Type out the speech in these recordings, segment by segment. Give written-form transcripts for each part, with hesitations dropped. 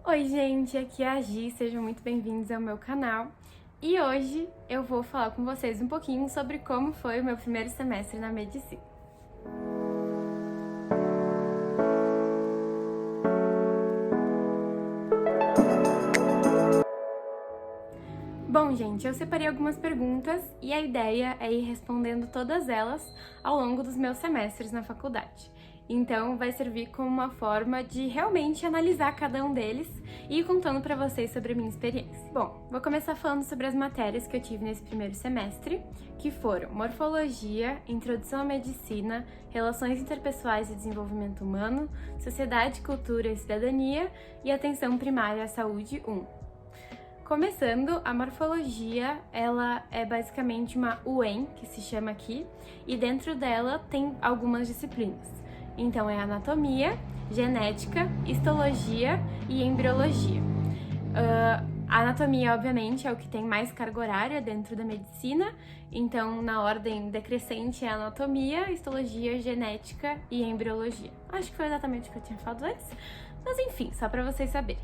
Oi gente, aqui é a Gi, sejam muito bem-vindos ao meu canal. E hoje eu vou falar com vocês um pouquinho sobre como foi o meu primeiro semestre na medicina. Bom, gente, eu separei algumas perguntas e a ideia é ir respondendo todas elas ao longo dos meus semestres na faculdade. Então, vai servir como uma forma de realmente analisar cada um deles e ir contando para vocês sobre a minha experiência. Bom, vou começar falando sobre as matérias que eu tive nesse primeiro semestre, que foram Morfologia, Introdução à Medicina, Relações Interpessoais e Desenvolvimento Humano, Sociedade, Cultura e Cidadania e Atenção Primária à Saúde 1. Começando, a morfologia, ela é basicamente uma UEM, que se chama aqui, e dentro dela tem algumas disciplinas. Então é anatomia, genética, histologia e embriologia. A anatomia, obviamente, é o que tem mais carga horária dentro da medicina, então na ordem decrescente é anatomia, histologia, genética e embriologia. Acho que foi exatamente o que eu tinha falado antes, mas enfim, só para vocês saberem.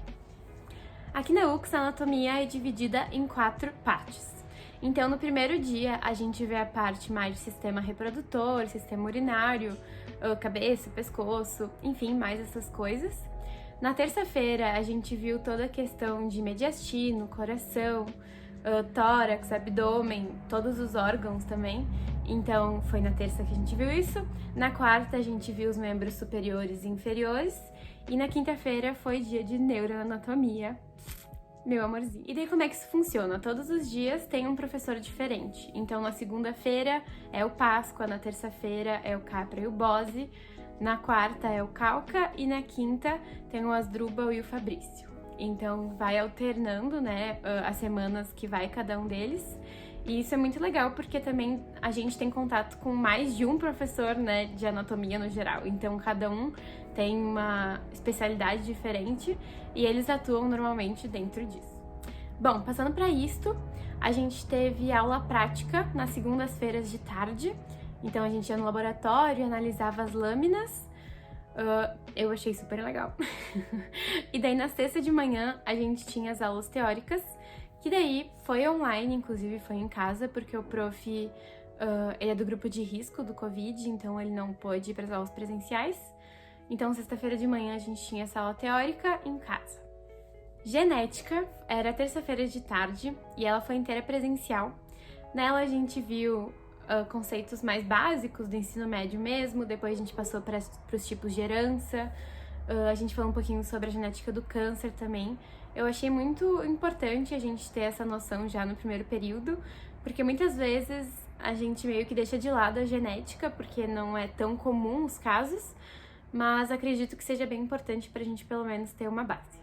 Aqui na UX, a anatomia é dividida em 4 partes. Então, no primeiro dia, a gente vê a parte mais de sistema reprodutor, sistema urinário, cabeça, pescoço, enfim, mais essas coisas. Na terça-feira, a gente viu toda a questão de mediastino, coração, tórax, abdômen, todos os órgãos também. Então, foi na terça que a gente viu isso. Na quarta, a gente viu os membros superiores e inferiores. E na quinta-feira foi dia de neuroanatomia. Meu amorzinho. E daí como é que isso funciona? Todos os dias tem um professor diferente. Então na segunda-feira é o Páscoa, na terça-feira é o Capra e o Bose, na quarta é o Calca e na quinta tem o Asdrubal e o Fabrício. Então vai alternando, né, as semanas que vai cada um deles. E isso é muito legal porque também a gente tem contato com mais de um professor, né, de anatomia no geral. Então cada um tem uma especialidade diferente e eles atuam normalmente dentro disso. Bom, passando para isto, a gente teve aula prática nas segundas-feiras de tarde. Então a gente ia no laboratório, analisava as lâminas. Eu achei super legal. E daí na sexta de manhã a gente tinha as aulas teóricas, que daí foi online, inclusive foi em casa, porque o prof, ele é do grupo de risco do Covid, então ele não pôde ir para as aulas presenciais. Então, sexta-feira de manhã a gente tinha essa aula teórica em casa. Genética era terça-feira de tarde e ela foi inteira presencial. Nela a gente viu conceitos mais básicos do ensino médio mesmo, depois a gente passou para os tipos de herança, a gente falou um pouquinho sobre a genética do câncer também. Eu achei muito importante a gente ter essa noção já no primeiro período, porque muitas vezes a gente meio que deixa de lado a genética, porque não é tão comum os casos, mas acredito que seja bem importante pra gente pelo menos ter uma base.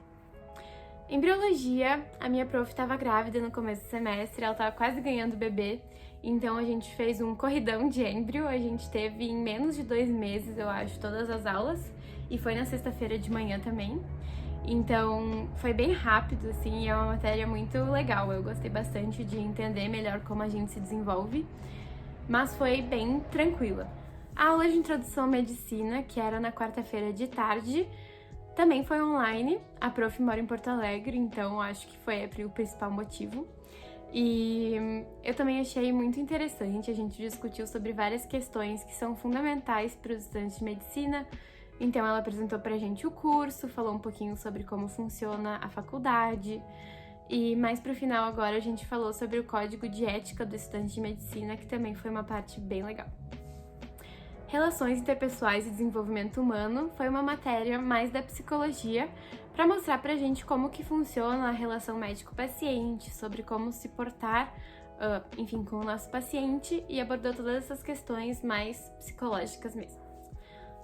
Embriologia, a minha prof estava grávida no começo do semestre, ela estava quase ganhando bebê, então a gente fez um corridão de embrio, a gente teve em menos de 2 meses, eu acho, todas as aulas, e foi na sexta-feira de manhã também. Então foi bem rápido, assim, e é uma matéria muito legal, eu gostei bastante de entender melhor como a gente se desenvolve, mas foi bem tranquila. A aula de introdução à medicina, que era na quarta-feira de tarde, também foi online. A prof mora em Porto Alegre, então acho que foi o principal motivo. E eu também achei muito interessante, a gente discutiu sobre várias questões que são fundamentais para os estudantes de medicina. Então ela apresentou pra gente o curso, falou um pouquinho sobre como funciona a faculdade. E mais pro final agora a gente falou sobre o código de ética do estudante de medicina, que também foi uma parte bem legal. Relações interpessoais e desenvolvimento humano foi uma matéria mais da psicologia para mostrar pra gente como que funciona a relação médico-paciente, sobre como se portar, enfim, com o nosso paciente, e abordou todas essas questões mais psicológicas mesmo.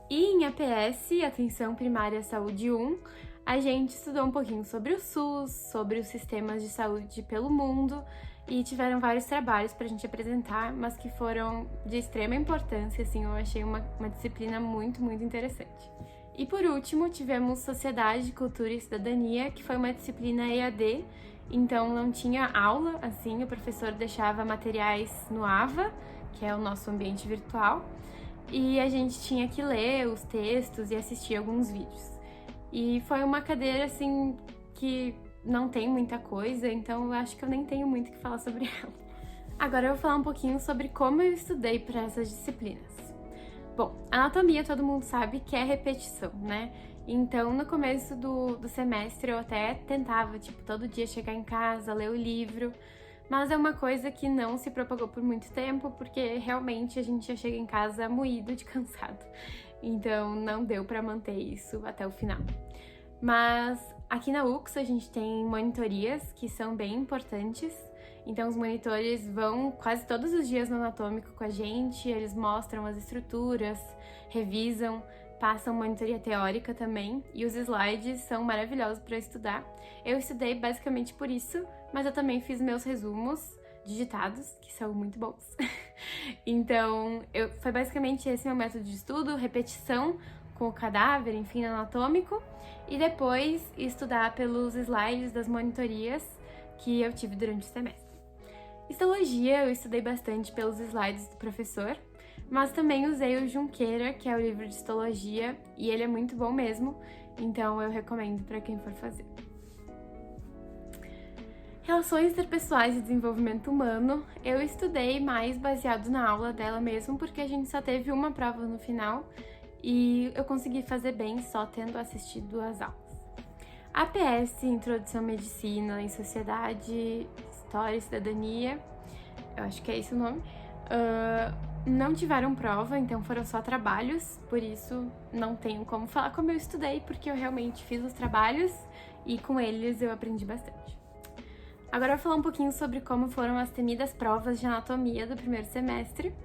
E em APS, Atenção Primária à Saúde 1, a gente estudou um pouquinho sobre o SUS, sobre os sistemas de saúde pelo mundo, e tiveram vários trabalhos pra gente apresentar, mas que foram de extrema importância, assim, eu achei uma disciplina muito, muito interessante. E por último, tivemos Sociedade, Cultura e Cidadania, que foi uma disciplina EAD, então não tinha aula, assim, o professor deixava materiais no AVA, que é o nosso ambiente virtual, e a gente tinha que ler os textos e assistir alguns vídeos. E foi uma cadeira, assim, que não tem muita coisa, então eu acho que eu nem tenho muito o que falar sobre ela. Agora eu vou falar um pouquinho sobre como eu estudei para essas disciplinas. Bom, anatomia todo mundo sabe que é repetição, né? Então, no começo do semestre eu até tentava, tipo, todo dia chegar em casa, ler o livro, mas é uma coisa que não se propagou por muito tempo, porque realmente a gente já chega em casa moído de cansado. Então, não deu pra manter isso até o final. Mas aqui na UX a gente tem monitorias que são bem importantes. Então, os monitores vão quase todos os dias no anatômico com a gente, eles mostram as estruturas, revisam, passam monitoria teórica também, e os slides são maravilhosos para estudar. Eu estudei basicamente por isso, mas eu também fiz meus resumos digitados, que são muito bons. Então, foi basicamente esse meu método de estudo, repetição com o cadáver, enfim, anatômico, e depois estudar pelos slides das monitorias que eu tive durante o semestre. Histologia eu estudei bastante pelos slides do professor, mas também usei o Junqueira, que é o livro de histologia, e ele é muito bom mesmo, então eu recomendo para quem for fazer. Relações interpessoais e desenvolvimento humano, eu estudei mais baseado na aula dela mesmo, porque a gente só teve uma prova no final e eu consegui fazer bem só tendo assistido 2 aulas. APS, Introdução à Medicina e Sociedade, História e Cidadania, eu acho que é esse o nome, não tiveram prova, então foram só trabalhos, por isso não tenho como falar como eu estudei, porque eu realmente fiz os trabalhos e com eles eu aprendi bastante. Agora eu vou falar um pouquinho sobre como foram as temidas provas de anatomia do primeiro semestre.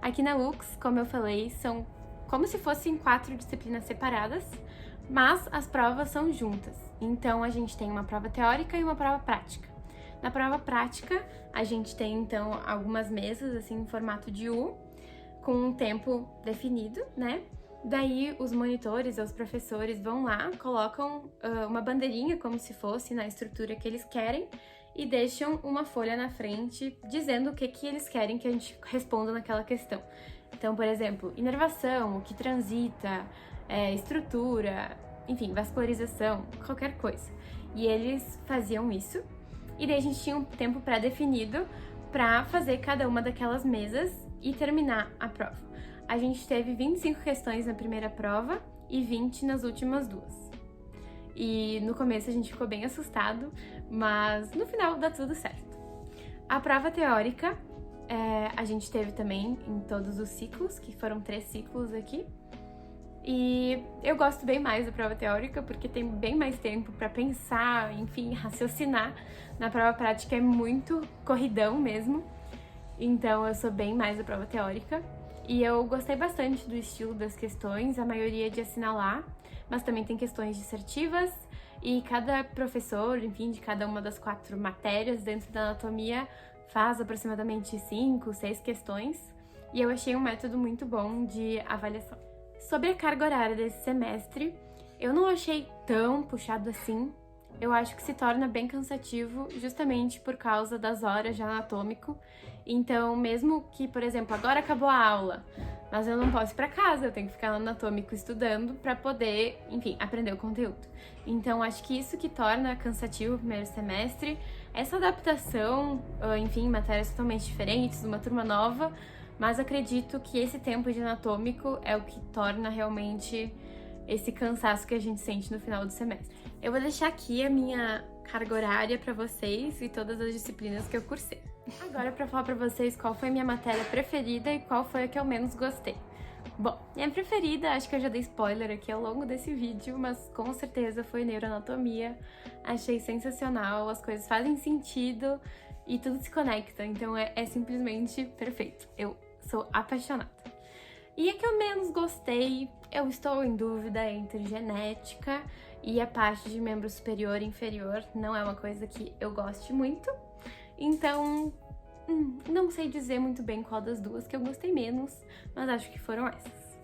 Aqui na UX, como eu falei, são como se fossem 4 disciplinas separadas, mas as provas são juntas. Então a gente tem uma prova teórica e uma prova prática. Na prova prática, a gente tem então algumas mesas assim em formato de U, com um tempo definido, né? Daí os monitores ou os professores vão lá, colocam uma bandeirinha como se fosse na estrutura que eles querem e deixam uma folha na frente dizendo o que eles querem que a gente responda naquela questão. Então, por exemplo, inervação, o que transita, estrutura, enfim, vascularização, qualquer coisa. E eles faziam isso, e daí a gente tinha um tempo pré-definido para fazer cada uma daquelas mesas e terminar a prova. A gente teve 25 questões na primeira prova e 20 nas últimas 2. E no começo a gente ficou bem assustado, mas no final dá tudo certo. A prova teórica a gente teve também em todos os ciclos, que foram 3 ciclos aqui. E eu gosto bem mais da prova teórica, porque tem bem mais tempo para pensar, enfim, raciocinar. Na prova prática é muito corridão mesmo, então eu sou bem mais da prova teórica. E eu gostei bastante do estilo das questões, a maioria de assinalar, mas também tem questões dissertivas, e cada professor, enfim, de cada uma das 4 matérias dentro da anatomia faz aproximadamente 5, 6 questões, e eu achei um método muito bom de avaliação. Sobre a carga horária desse semestre, eu não achei tão puxado assim. Eu acho que se torna bem cansativo justamente por causa das horas de anatômico. Então, mesmo que, por exemplo, agora acabou a aula, mas eu não posso ir para casa, eu tenho que ficar no anatômico estudando para poder, enfim, aprender o conteúdo. Então, acho que isso que torna cansativo o primeiro semestre, essa adaptação, enfim, matérias totalmente diferentes, uma turma nova, mas acredito que esse tempo de anatômico é o que torna realmente esse cansaço que a gente sente no final do semestre. Eu vou deixar aqui a minha carga horária para vocês e todas as disciplinas que eu cursei. Agora para falar para vocês qual foi a minha matéria preferida e qual foi a que eu menos gostei. Bom, minha preferida, acho que eu já dei spoiler aqui ao longo desse vídeo, mas com certeza foi neuroanatomia. Achei sensacional, as coisas fazem sentido e tudo se conecta, então é simplesmente perfeito. Eu sou apaixonada. E a que eu menos gostei, eu estou em dúvida entre genética e a parte de membro superior e inferior. Não é uma coisa que eu goste muito, então não sei dizer muito bem qual das duas que eu gostei menos, mas acho que foram essas.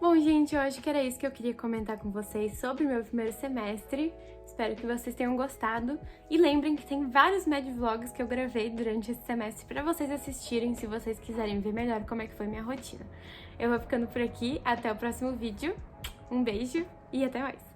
Bom, gente, eu acho que era isso que eu queria comentar com vocês sobre o meu primeiro semestre. Espero que vocês tenham gostado. E lembrem que tem vários Medvlogs que eu gravei durante esse semestre para vocês assistirem, se vocês quiserem ver melhor como é que foi minha rotina. Eu vou ficando por aqui, até o próximo vídeo. Um beijo e até mais!